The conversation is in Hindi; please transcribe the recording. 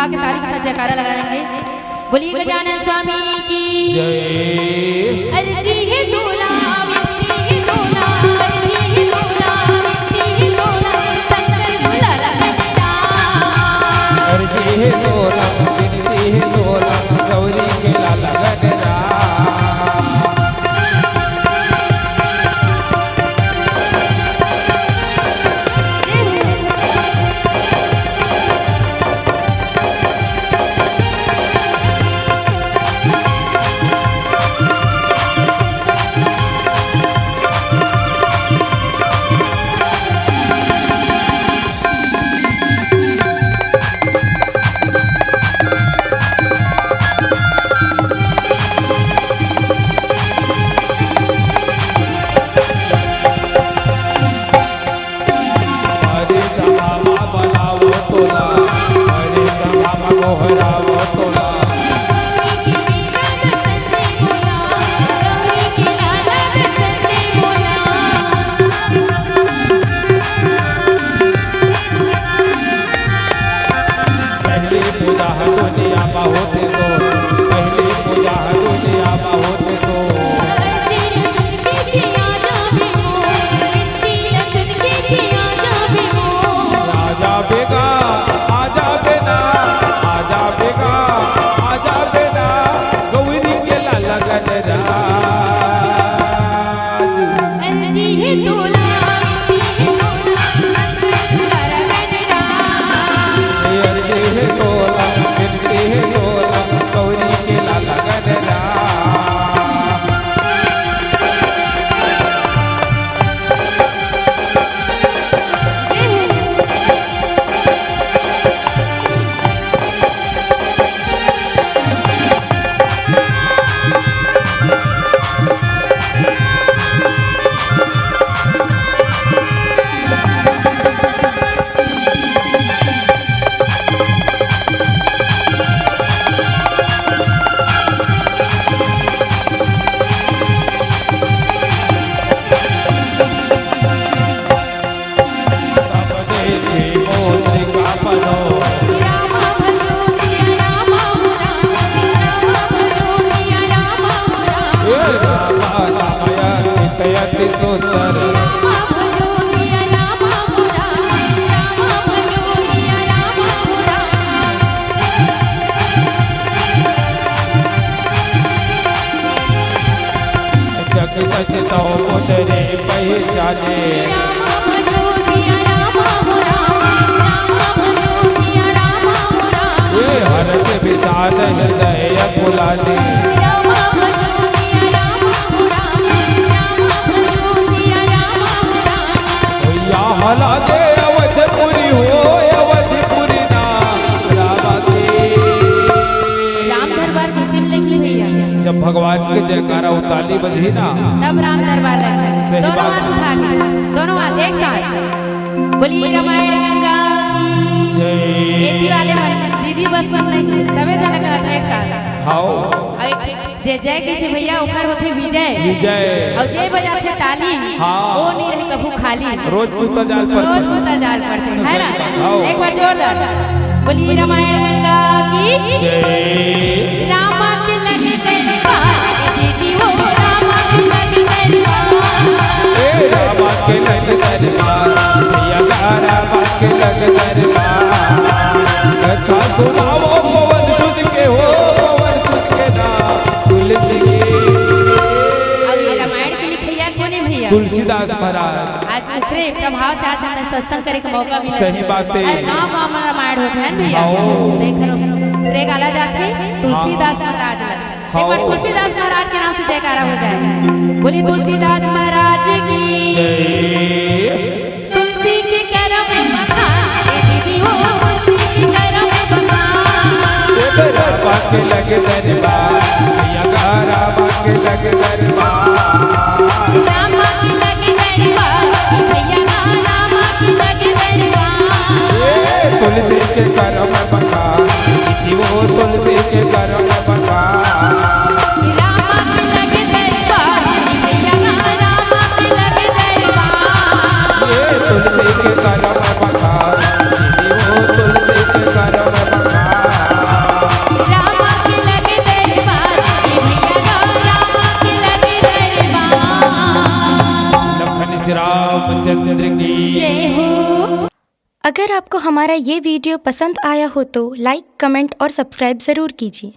उठा के ताली के साथ जयकारा लगाएंगे। बोलिए गजानन स्वामी की जय। अर्जी है दूल्हा विनती है दूल्हा अर्जी है दूल्हा विनती है दूल्हा शंकर दूल्हा लगना अर्जी है दूल्हा विनती है दूल्हा गौरी के लाला लगना भगवान के जयकारा उताली बजी ना तब राम दरबार लगे। दोनों हाथ उठा के दोनों हाथ एक साथ बोलिए रामायण गंगा की जय। वाले दीदी बस बन नहीं तबे चला का एक साथ हाओ जय जय के थे भैया ऊपर होते विजय विजय और जय बजाते ताली हाँ वो नहीं रहे कभू खाली रोज पूता जाल पर है ना। एक बार जोरदार बोलिए रामायण गंगा की जय। रामा के लगे दरबार दीदी वो रामा के लगे दरबार रामा के लगे दरबार भैया रामा के लगे दरबार कथा सुनाओ पवन सुत के हो पवन सुत के ना तुलसी के। अब ये रामायण के लिखैया कौन है भैया? तुलसीदास महाराज। आज उखरे प्रभाव से आज हमें सत्संग करे का मौका मिला। सही बात है। गाँव में रामायण होते हैं भैया देख लो श्रेय गाला जाते तुलसीदास महाराज। एक बार तुलसीदास महाराज के नाम से जयकारा हो जाए। बोलिए तुलसीदास महाराज की तुलसी के करम बखान दीदी हो तुलसी के करम बखान रामा के लगे दरबार भैया रामा के लगे दरबार रामा के लगे दरबार भैया रामा के लगे दरबार तुलसी के करम बखान दीदी वो तुलसी के करम बखान रामा के लगे दरबार भैया रामा के लगे दरबार तुलसी के करम बखान दीदी वो तुलसी के करम बखान रामचंद्र की जय हो। अगर आपको हमारा ये वीडियो पसंद आया हो तो लाइक, कमेंट और सब्सक्राइब ज़रूर कीजिए।